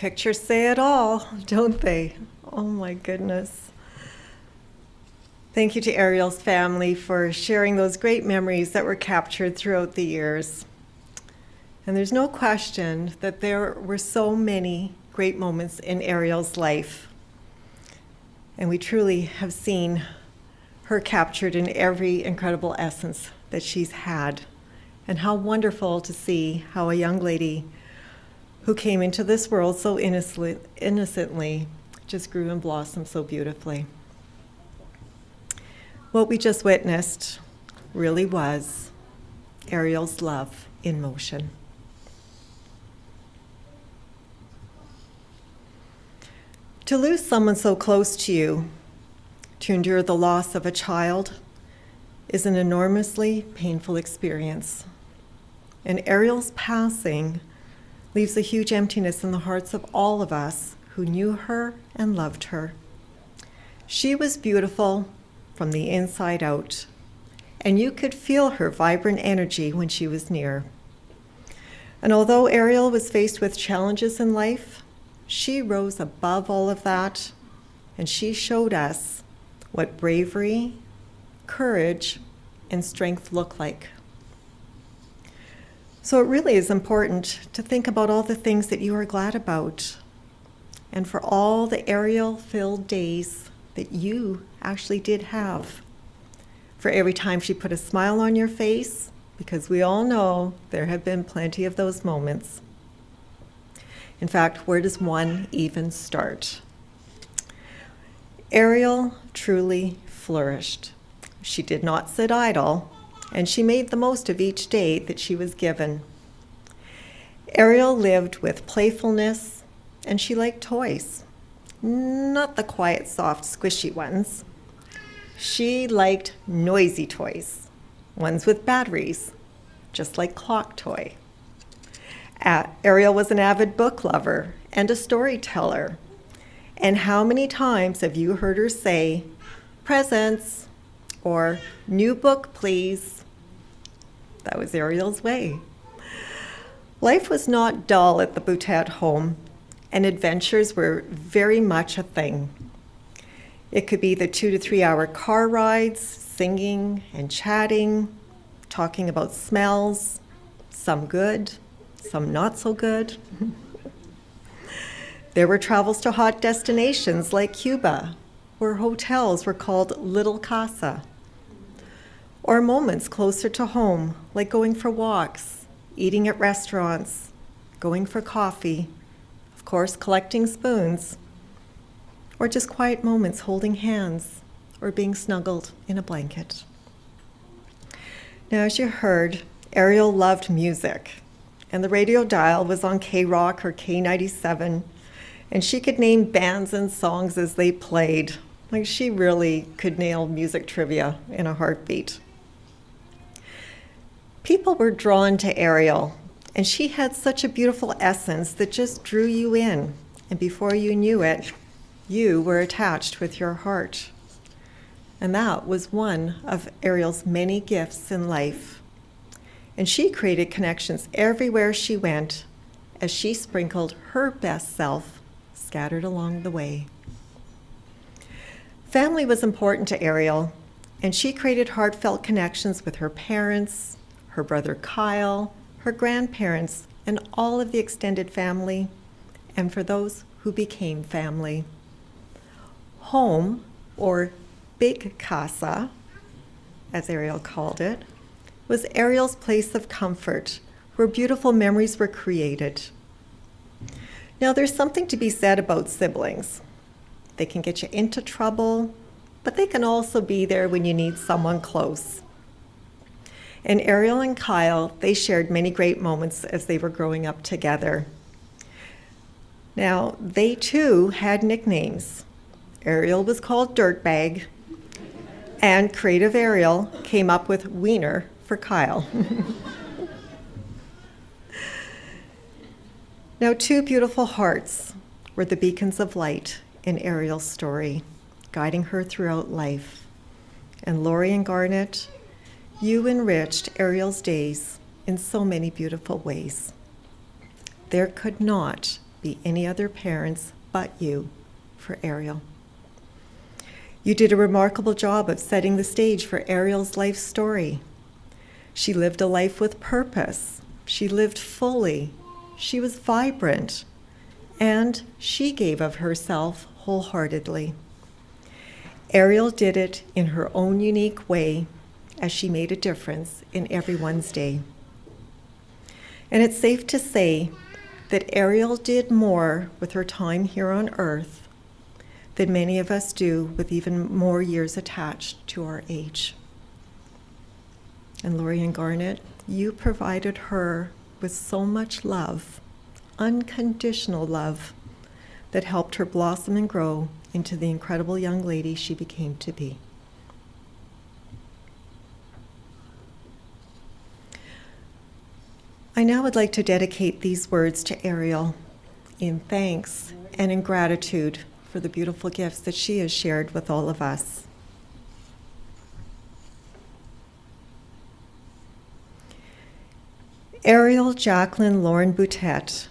Pictures say it all, don't they? Oh my goodness. Thank you to Ariel's family for sharing those great memories that were captured throughout the years. And there's no question that there were so many great moments in Ariel's life. And we truly have seen her captured in every incredible essence that she's had. And how wonderful to see how a young lady who came into this world so innocently just grew and blossomed so beautifully. What we just witnessed really was Ariel's love in motion. To lose someone so close to you, to endure the loss of a child, is an enormously painful experience. And Ariel's passing leaves a huge emptiness in the hearts of all of us who knew her and loved her. She was beautiful from the inside out, and you could feel her vibrant energy when she was near. And although Ariel was faced with challenges in life, she rose above all of that, and she showed us what bravery, courage, and strength look like. So it really is important to think about all the things that you are glad about, and for all the Ariel-filled days that you actually did have. For every time she put a smile on your face, because we all know there have been plenty of those moments. In fact, where does one even start? Ariel truly flourished. She did not sit idle, and she made the most of each day that she was given. Ariel lived with playfulness, and she liked toys. Not the quiet, soft, squishy ones. She liked noisy toys, ones with batteries, just like Clock Toy. Ariel was an avid book lover and a storyteller. And how many times have you heard her say, "Presents," or "New book, please"? That was Ariel's way. Life was not dull at the Boutet home, and adventures were very much a thing. It could be the 2 to 3 hour car rides, singing and chatting, talking about smells, some good, some not so good. There were travels to hot destinations like Cuba, where hotels were called Little Casa. Or moments closer to home, like going for walks, eating at restaurants, going for coffee, of course, collecting spoons, or just quiet moments holding hands or being snuggled in a blanket. Now, as you heard, Ariel loved music, and the radio dial was on K-Rock or K97, and she could name bands and songs as they played. Like, she really could nail music trivia in a heartbeat. People were drawn to Ariel, and she had such a beautiful essence that just drew you in, and before you knew it, you were attached with your heart. And that was one of Ariel's many gifts in life. And she created connections everywhere she went as she sprinkled her best self scattered along the way. Family was important to Ariel, and she created heartfelt connections with her parents, her brother Kyle, her grandparents, and all of the extended family, and for those who became family. Home, or Big Casa, as Ariel called it, was Ariel's place of comfort, where beautiful memories were created. Now, there's something to be said about siblings. They can get you into trouble, but they can also be there when you need someone close. And Ariel and Kyle, they shared many great moments as they were growing up together. Now, they too had nicknames. Ariel was called Dirtbag, and creative Ariel came up with Wiener for Kyle. Now, two beautiful hearts were the beacons of light in Ariel's story, guiding her throughout life. And Lori and Garnet, you enriched Ariel's days in so many beautiful ways. There could not be any other parents but you for Ariel. You did a remarkable job of setting the stage for Ariel's life story. She lived a life with purpose. She lived fully. She was vibrant. And she gave of herself wholeheartedly. Ariel did it in her own unique way as she made a difference in everyone's day. And it's safe to say that Ariel did more with her time here on earth than many of us do with even more years attached to our age. And Lori and Garnet, you provided her with so much love, unconditional love, that helped her blossom and grow into the incredible young lady she became to be. I now would like to dedicate these words to Ariel in thanks and in gratitude for the beautiful gifts that she has shared with all of us. Ariel Jacqueline Lauren Boutet,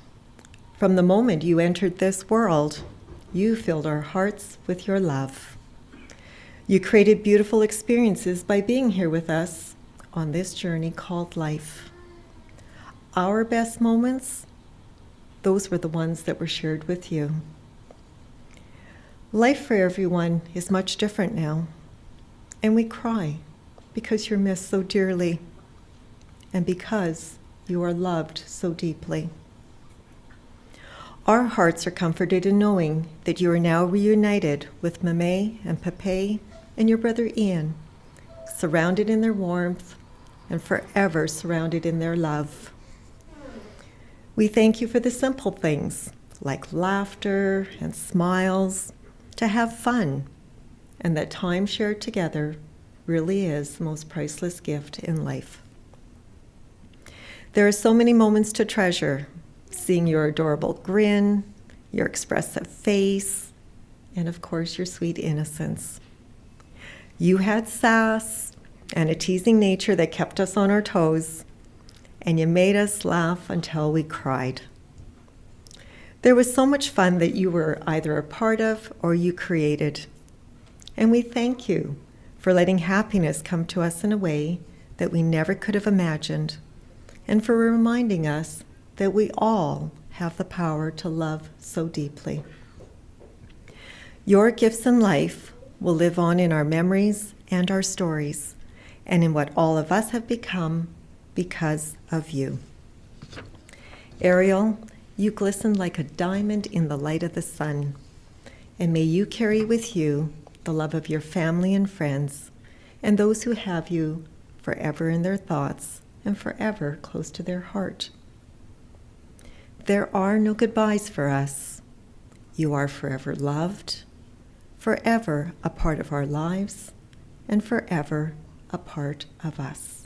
from the moment you entered this world, you filled our hearts with your love. You created beautiful experiences by being here with us on this journey called life. Our best moments, those were the ones that were shared with you. Life for everyone is much different now, and we cry because you're missed so dearly and because you are loved so deeply. Our hearts are comforted in knowing that you are now reunited with Mame and Pepe and your brother Ian, surrounded in their warmth and forever surrounded in their love. We thank you for the simple things like laughter and smiles, to have fun, and that time shared together really is the most priceless gift in life. There are so many moments to treasure, seeing your adorable grin, your expressive face, and of course your sweet innocence. You had sass and a teasing nature that kept us on our toes, and you made us laugh until we cried. There was so much fun that you were either a part of or you created. And we thank you for letting happiness come to us in a way that we never could have imagined, and for reminding us that we all have the power to love so deeply. Your gifts in life will live on in our memories and our stories, and in what all of us have become because of you. Ariel, you glisten like a diamond in the light of the sun, and may you carry with you the love of your family and friends, and those who have you forever in their thoughts and forever close to their heart. There are no goodbyes for us. You are forever loved, forever a part of our lives, and forever a part of us.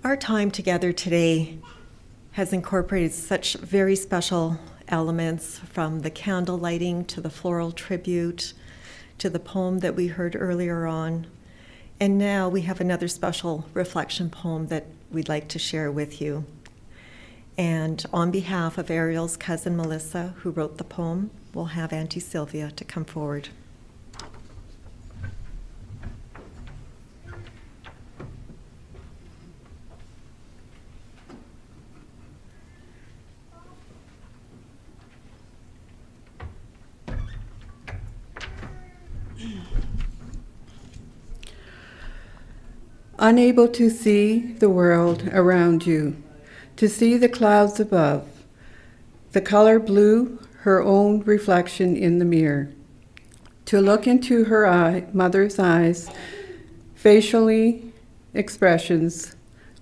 Our time together today has incorporated such very special elements, from the candle lighting to the floral tribute to the poem that we heard earlier on. And now we have another special reflection poem that we'd like to share with you. And on behalf of Ariel's cousin Melissa, who wrote the poem, we'll have Auntie Sylvia to come forward.
Unable to see the world around you, to see the clouds above, the color blue, her own reflection in the mirror, to look into her mother's eyes, facially expressions,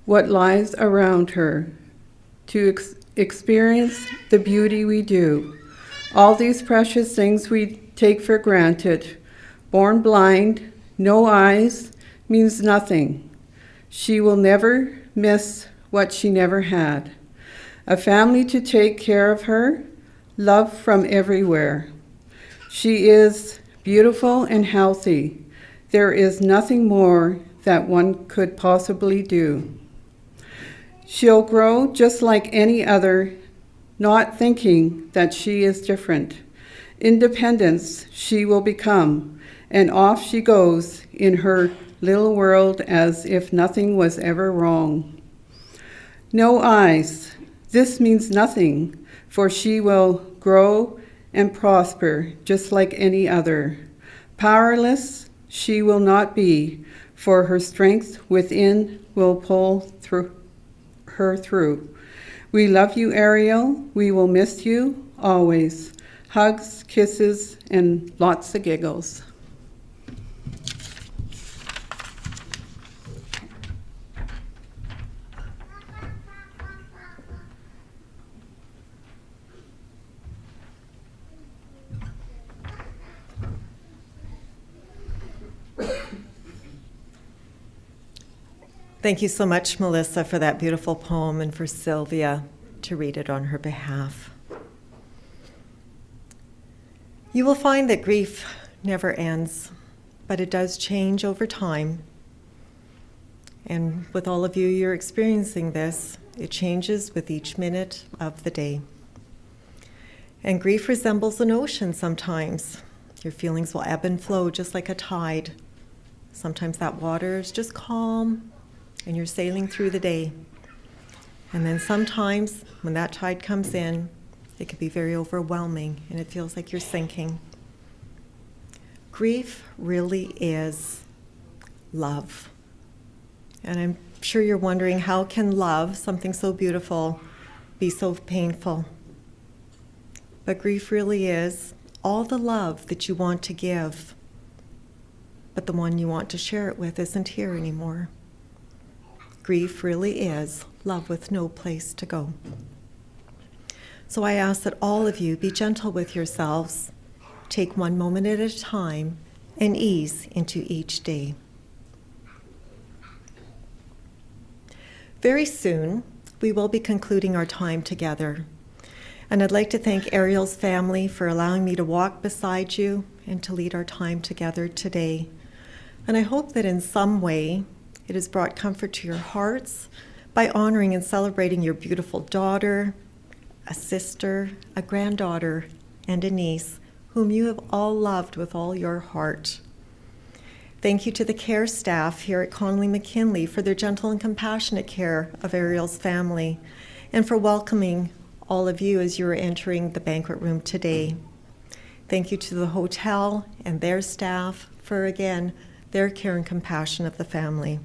what lies around her, to experience the beauty we do, all these precious things we take for granted. Born blind, no eyes, means nothing. She will never miss what she never had. A family to take care of her, love from everywhere. She is beautiful and healthy. There is nothing more that one could possibly do. She'll grow just like any other, not thinking that she is different. Independence she will become, and off she goes in her little world as if nothing was ever wrong. No eyes. This means nothing, for she will grow and prosper just like any other. Powerless she will not be, for her strength within will pull her through. We love you, Ariel. We will miss you always. Hugs, kisses, and lots of giggles.
Thank you so much, Melissa, for that beautiful poem, and for Sylvia to read it on her behalf. You will find that grief never ends, but it does change over time. And with all of you, you're experiencing this. It changes with each minute of the day. And grief resembles an ocean sometimes. Your feelings will ebb and flow just like a tide. Sometimes that water is just calm, and you're sailing through the day. And then sometimes when that tide comes in, it can be very overwhelming and it feels like you're sinking. Grief really is love. And I'm sure you're wondering, how can love, something so beautiful, be so painful? But grief really is all the love that you want to give, but the one you want to share it with isn't here anymore. Grief really is love with no place to go. So I ask that all of you be gentle with yourselves, take one moment at a time, and ease into each day. Very soon, we will be concluding our time together. And I'd like to thank Ariel's family for allowing me to walk beside you and to lead our time together today. And I hope that in some way, it has brought comfort to your hearts by honoring and celebrating your beautiful daughter, a sister, a granddaughter, and a niece, whom you have all loved with all your heart. Thank you to the care staff here at Connolly McKinley for their gentle and compassionate care of Ariel's family, and for welcoming all of you as you are entering the banquet room today. Thank you to the hotel and their staff for, again, their care and compassion of the family.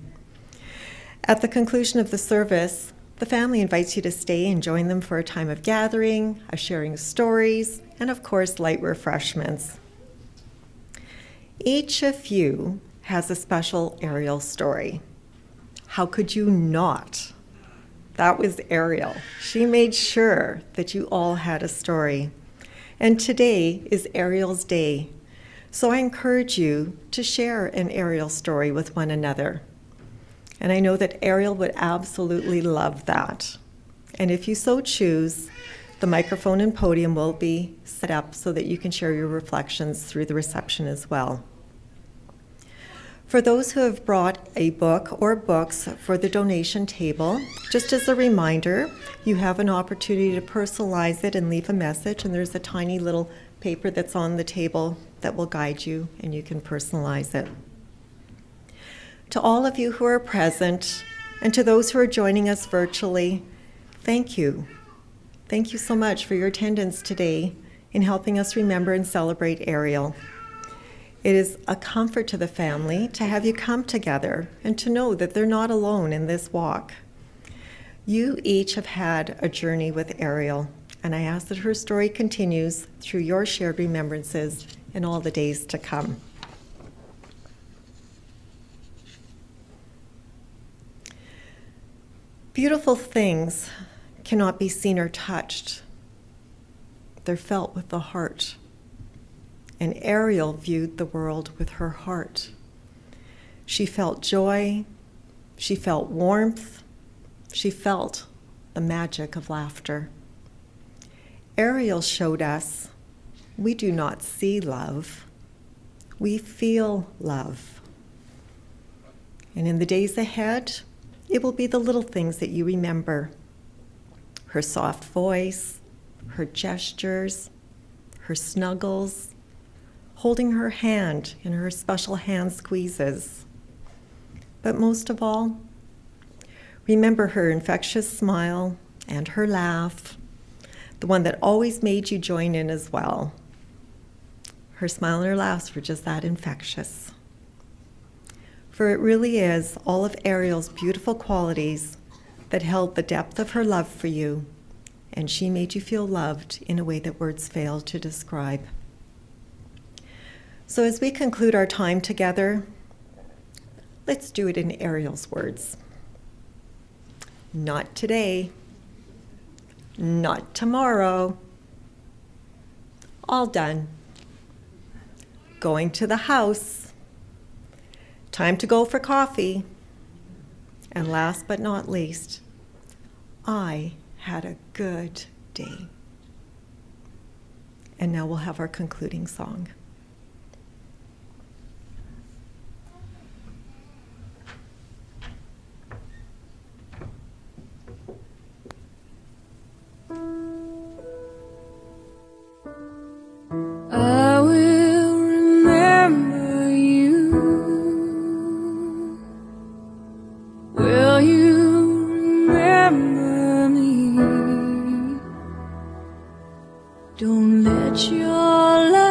At the conclusion of the service, the family invites you to stay and join them for a time of gathering, a sharing of stories, and of course, light refreshments. Each of you has a special Ariel story. How could you not? That was Ariel. She made sure that you all had a story. And today is Ariel's day. So I encourage you to share an Ariel story with one another. And I know that Ariel would absolutely love that. And if you so choose, the microphone and podium will be set up so that you can share your reflections through the reception as well. For those who have brought a book or books for the donation table, just as a reminder, you have an opportunity to personalize it and leave a message, and there's a tiny little paper that's on the table that will guide you, and you can personalize it. To all of you who are present, and to those who are joining us virtually, thank you. Thank you so much for your attendance today in helping us remember and celebrate Ariel. It is a comfort to the family to have you come together and to know that they're not alone in this walk. You each have had a journey with Ariel, and I ask that her story continues through your shared remembrances in all the days to come. Beautiful things cannot be seen or touched. They're felt with the heart. And Ariel viewed the world with her heart. She felt joy, she felt warmth, she felt the magic of laughter. Ariel showed us we do not see love, we feel love. And in the days ahead, it will be the little things that you remember. Her soft voice, her gestures, her snuggles, holding her hand in her special hand squeezes. But most of all, remember her infectious smile and her laugh, the one that always made you join in as well. Her smile and her laughs were just that infectious. For it really is all of Ariel's beautiful qualities that held the depth of her love for you, and she made you feel loved in a way that words fail to describe. So as we conclude our time together, let's do it in Ariel's words. Not today. Not tomorrow. All done. Going to the house. Time to go for coffee. And last but not least, I had a good day. And now we'll have our concluding song.
I will remember you. Will you remember me? Don't let your love